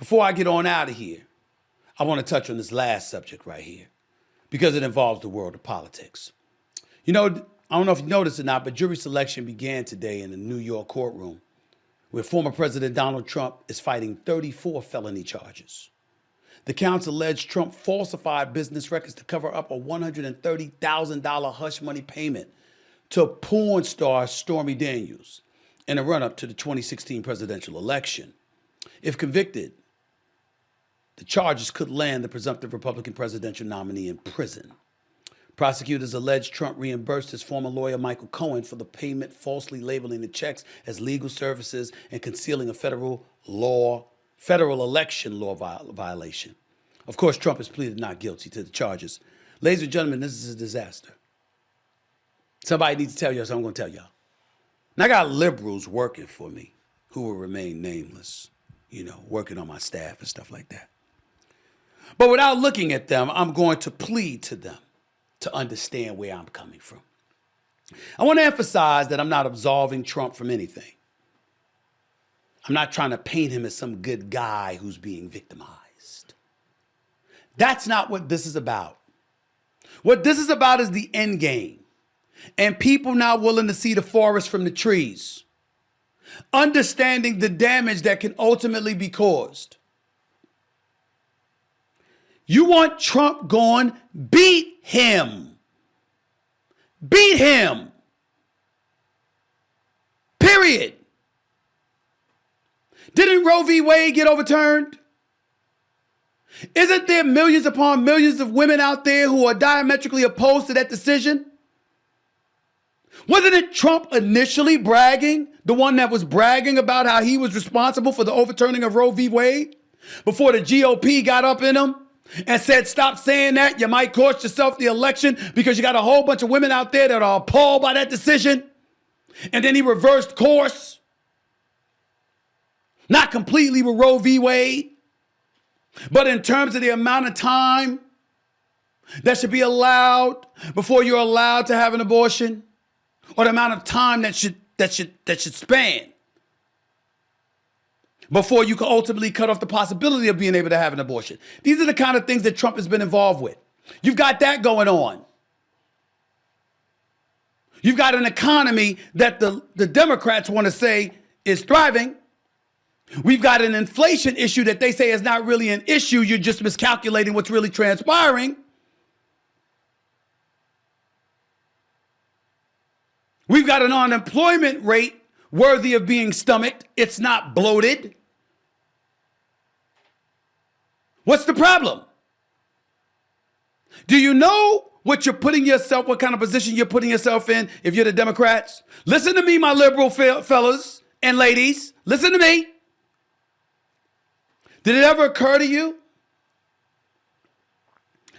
Before I get on out of here, I want to touch on this last subject right here because it involves the world of politics. You know, I don't know if you noticed or not, but jury selection began today in a New York courtroom where former President Donald Trump is fighting 34 felony charges. The counts allege Trump falsified business records to cover up a $130,000 hush money payment to porn star Stormy Daniels in a run-up to the 2016 presidential election. If convicted, the charges could land the presumptive Republican presidential nominee in prison. Prosecutors allege Trump reimbursed his former lawyer Michael Cohen for the payment, falsely labeling the checks as legal services and concealing a federal election law violation. Of course, Trump has pleaded not guilty to the charges. Ladies and gentlemen, this is a disaster. Somebody needs to tell you, so I'm going to tell y'all. And I got liberals working for me who will remain nameless, working on my staff and stuff like that. But without looking at them, I'm going to plead to them to understand where I'm coming from. I want to emphasize that I'm not absolving Trump from anything. I'm not trying to paint him as some good guy who's being victimized. That's not what this is about. What this is about is the end game and people not willing to see the forest from the trees, understanding the damage that can ultimately be caused. You want Trump gone? Beat him. Beat him. Period. Didn't Roe v. Wade get overturned? Isn't there millions upon millions of women out there who are diametrically opposed to that decision? Wasn't it Trump initially bragging, the one that was bragging about how he was responsible for the overturning of Roe v. Wade before the GOP got up in him and said, stop saying that, you might cost yourself the election because you got a whole bunch of women out there that are appalled by that decision? And then he reversed course. Not completely with Roe v. Wade, but in terms of the amount of time that should be allowed before you're allowed to have an abortion, or the amount of time that should span before you can ultimately cut off the possibility of being able to have an abortion. These are the kind of things that Trump has been involved with. You've got that going on. You've got an economy that the Democrats want to say is thriving. We've got an inflation issue that they say is not really an issue. You're just miscalculating what's really transpiring. We've got an unemployment rate worthy of being stomached. It's not bloated. What's the problem? Do you know what kind of position you're putting yourself in if you're the Democrats? Listen to me, my liberal fellas and ladies. Listen to me. Did it ever occur to you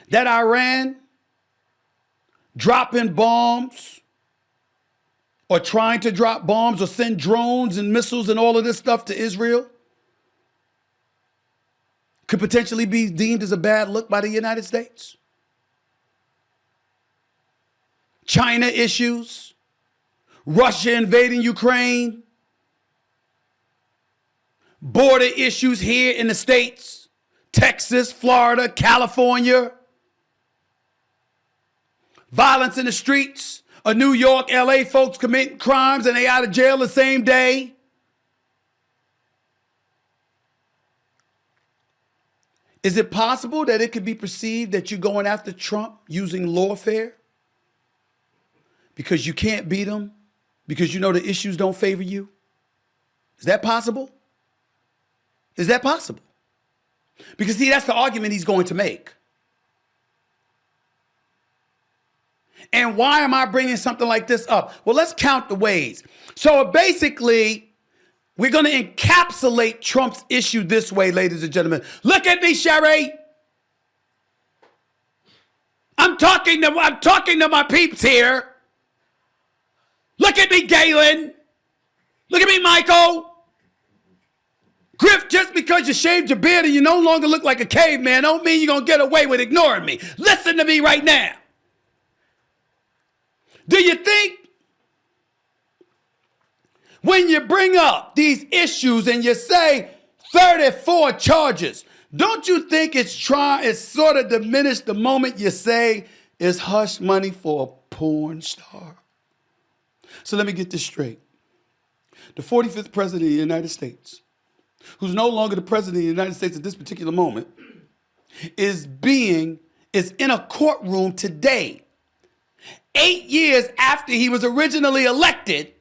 that Iran dropping bombs or trying to drop bombs or send drones and missiles and all of this stuff to Israel could potentially be deemed as a bad look by the United States? China issues, Russia invading Ukraine, border issues here in the States, Texas, Florida, California, violence in the streets of New York, LA, folks committing crimes and they out of jail the same day. Is it possible that it could be perceived that you're going after Trump using lawfare because you can't beat him, because you know the issues don't favor you? Is that possible? Is that possible? Because see, that's the argument he's going to make. And why am I bringing something like this up? Well, let's count the ways. So basically, we're going to encapsulate Trump's issue this way, ladies and gentlemen. Look at me, Sherry. I'm talking to my peeps here. Look at me, Galen. Look at me, Michael. Griff, just because you shaved your beard and you no longer look like a caveman don't mean you're going to get away with ignoring me. Listen to me right now. Do you think when you bring up these issues and you say 34 charges. Don't you think it's sort of diminished the moment you say it's hush money for a porn star? So let me get this straight. The 45th president of the United States, who's no longer the president of the United States at this particular moment, is in a courtroom today, 8 years after he was originally elected,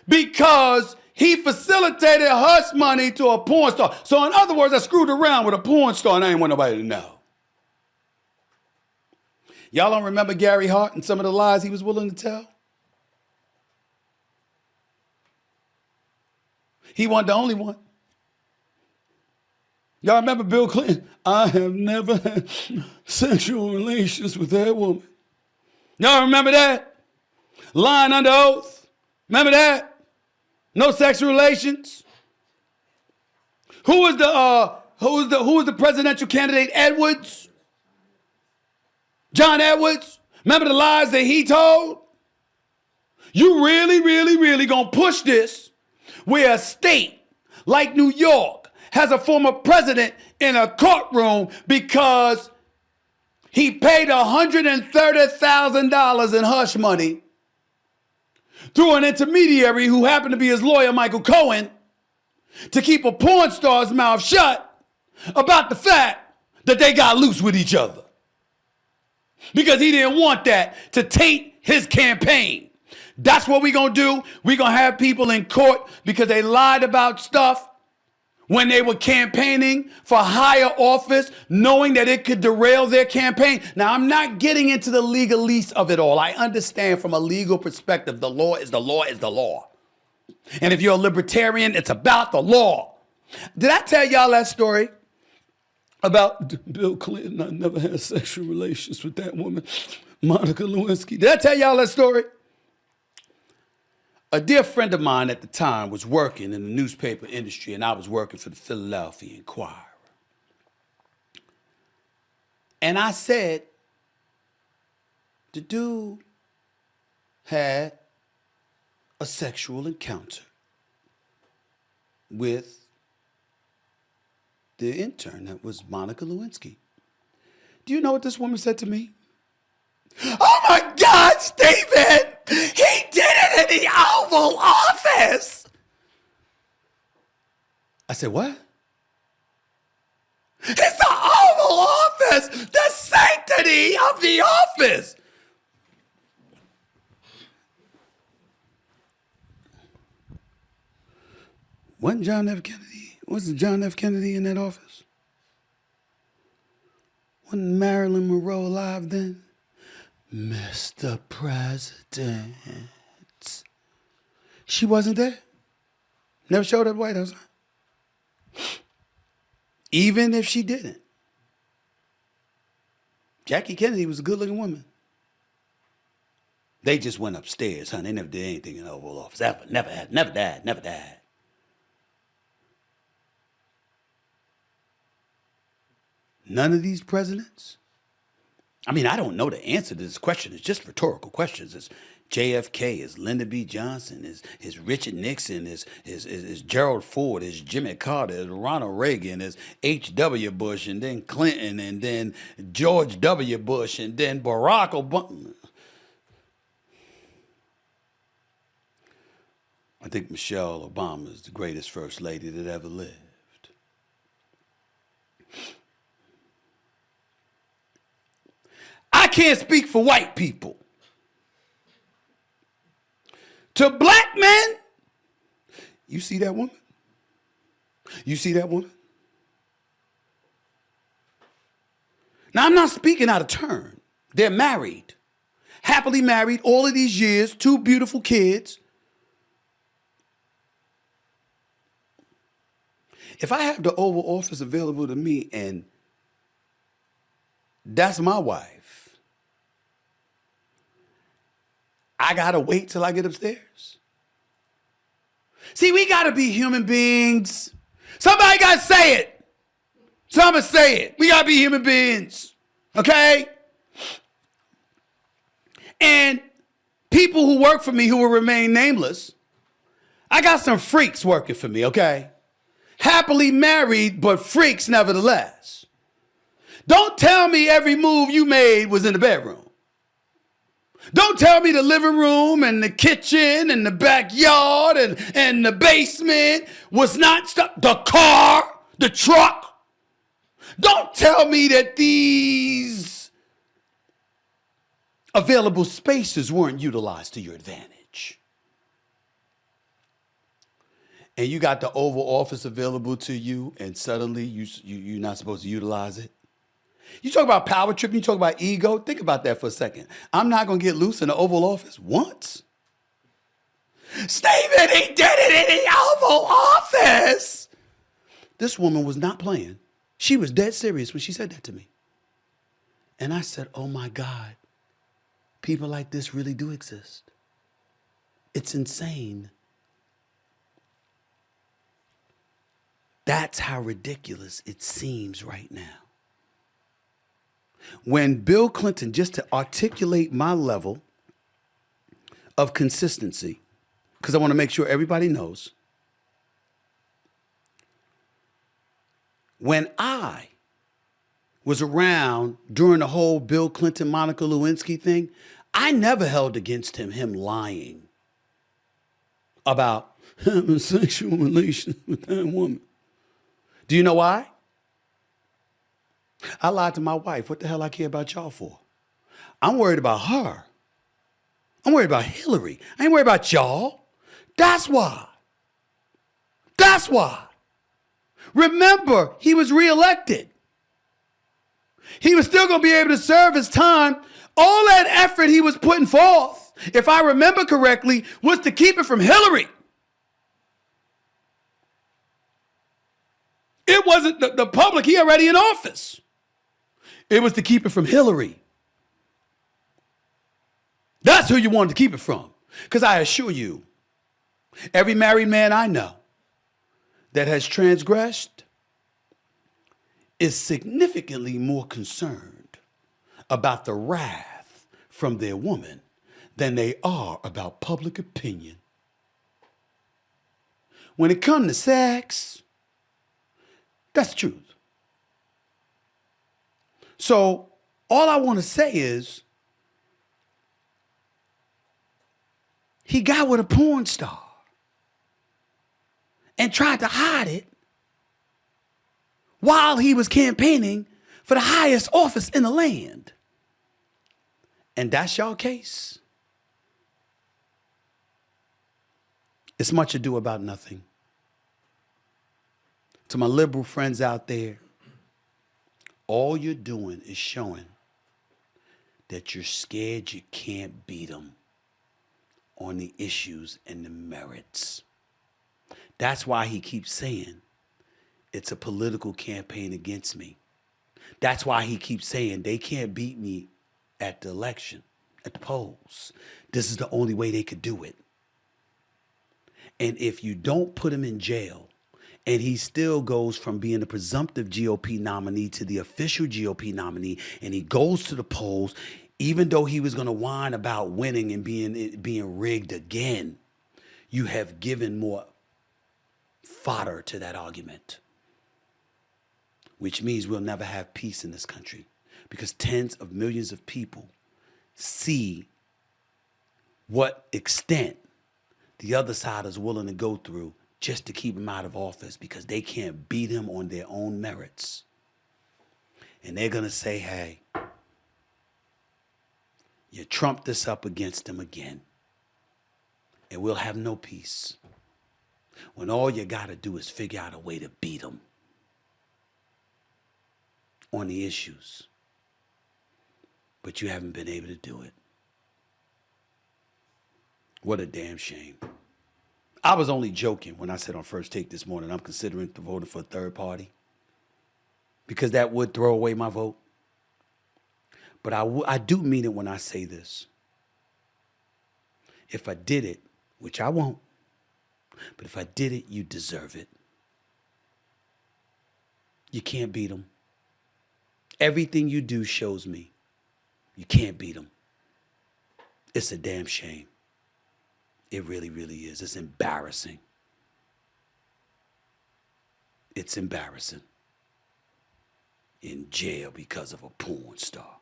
because he facilitated hush money to a porn star. So in other words, I screwed around with a porn star and I didn't want nobody to know. Y'all don't remember Gary Hart and some of the lies he was willing to tell? He wasn't the only one. Y'all remember Bill Clinton? I have never had sexual relations with that woman. Y'all remember that? Lying under oath. Remember that? No sexual relations. Who was the presidential candidate? Edwards? John Edwards? Remember the lies that he told? You really gonna push this where a state like New York has a former president in a courtroom because he paid $130,000 in hush money through an intermediary who happened to be his lawyer, Michael Cohen, to keep a porn star's mouth shut about the fact that they got loose with each other. Because he didn't want that to taint his campaign. That's what we're going to do. We're going to have people in court because they lied about stuff when they were campaigning for higher office, knowing that it could derail their campaign. Now, I'm not getting into the legalese of it all. I understand from a legal perspective, the law is the law is the law. And if you're a libertarian, it's about the law. Did I tell y'all that story about Bill Clinton? I never had sexual relations with that woman, Monica Lewinsky. Did I tell y'all that story? A dear friend of mine at the time was working in the newspaper industry, and I was working for the Philadelphia Inquirer. And I said, the dude had a sexual encounter with the intern that was Monica Lewinsky. Do you know what this woman said to me? Oh my God, Stephen! He did it in the Oval Office! I said, what? It's the Oval Office! The sanctity of the office! Wasn't John F. Kennedy in that office? Wasn't Marilyn Monroe alive then? Mr. President. She wasn't there. Never showed up at White House. Even if she didn't. Jackie Kennedy was a good-looking woman. They just went upstairs, honey. They never did anything in the Oval Office. Ever. Never died. None of these presidents? I mean, I don't know the answer to this question. It's just rhetorical questions. It's JFK, it's Lyndon B. Johnson, it's Richard Nixon, it's Gerald Ford, it's Jimmy Carter, it's Ronald Reagan, it's H.W. Bush, and then Clinton, and then George W. Bush, and then Barack Obama. I think Michelle Obama is the greatest first lady that ever lived. I can't speak for white people. To black men, you see that woman? You see that woman? Now, I'm not speaking out of turn. They're married, happily married all of these years, 2 beautiful kids. If I have the Oval Office available to me and that's my wife, I gotta wait till I get upstairs. See, we gotta be human beings. Somebody gotta say it. Somebody say it. We gotta be human beings, okay? And people who work for me who will remain nameless, I got some freaks working for me, okay? Happily married, but freaks nevertheless. Don't tell me every move you made was in the bedroom. Don't tell me the living room and the kitchen and the backyard and the basement was not stuff. The car, the truck. Don't tell me that these available spaces weren't utilized to your advantage. And you got the Oval Office available to you, and suddenly you're not supposed to utilize it. You talk about power tripping, you talk about ego. Think about that for a second. I'm not going to get loose in the Oval Office once. Stephen, he did it in the Oval Office. This woman was not playing. She was dead serious when she said that to me. And I said, oh my God, people like this really do exist. It's insane. That's how ridiculous it seems right now. When Bill Clinton, just to articulate my level of consistency, because I want to make sure everybody knows, when I was around during the whole Bill Clinton, Monica Lewinsky thing, I never held against him lying about having sexual relations with that woman. Do you know why? I lied to my wife. What the hell I care about y'all for? I'm worried about her. I'm worried about Hillary. I ain't worried about y'all. That's why. That's why. Remember, he was reelected. He was still going to be able to serve his time. All that effort he was putting forth, if I remember correctly, was to keep it from Hillary. It wasn't the public. He already in office. It was to keep it from Hillary. That's who you wanted to keep it from. Because I assure you, every married man I know that has transgressed is significantly more concerned about the wrath from their woman than they are about public opinion. When it comes to sex, that's the truth. So all I want to say is he got with a porn star and tried to hide it while he was campaigning for the highest office in the land. And that's y'all case. It's much ado about nothing. To my liberal friends out there, all you're doing is showing that you're scared you can't beat them on the issues and the merits. That's why he keeps saying it's a political campaign against me. That's why he keeps saying they can't beat me at the election, at the polls. This is the only way they could do it. And if you don't put him in jail, and he still goes from being the presumptive GOP nominee to the official GOP nominee, and he goes to the polls, even though he was going to whine about winning and being rigged again, you have given more fodder to that argument, which means we'll never have peace in this country because tens of millions of people see what extent the other side is willing to go through just to keep him out of office because they can't beat him on their own merits. And they're going to say, hey, you trumped this up against him again, and we'll have no peace. When all you got to do is figure out a way to beat him on the issues. But you haven't been able to do it. What a damn shame. I was only joking when I said on First Take this morning I'm considering voting for a third party because that would throw away my vote. But I do mean it when I say this. If I did it, which I won't, but if I did it, you deserve it. You can't beat them. Everything you do shows me you can't beat them. It's a damn shame. It really, really is. It's embarrassing. It's embarrassing. In jail because of a porn star.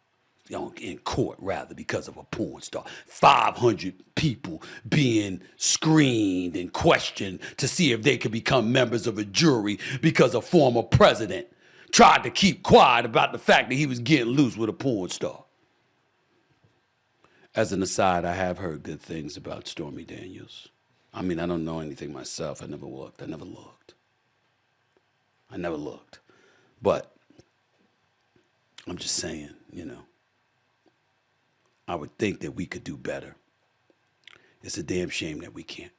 In court, rather, because of a porn star. 500 people being screened and questioned to see if they could become members of a jury because a former president tried to keep quiet about the fact that he was getting loose with a porn star. As an aside, I have heard good things about Stormy Daniels. I mean, I don't know anything myself. I never looked. But I'm just saying, I would think that we could do better. It's a damn shame that we can't.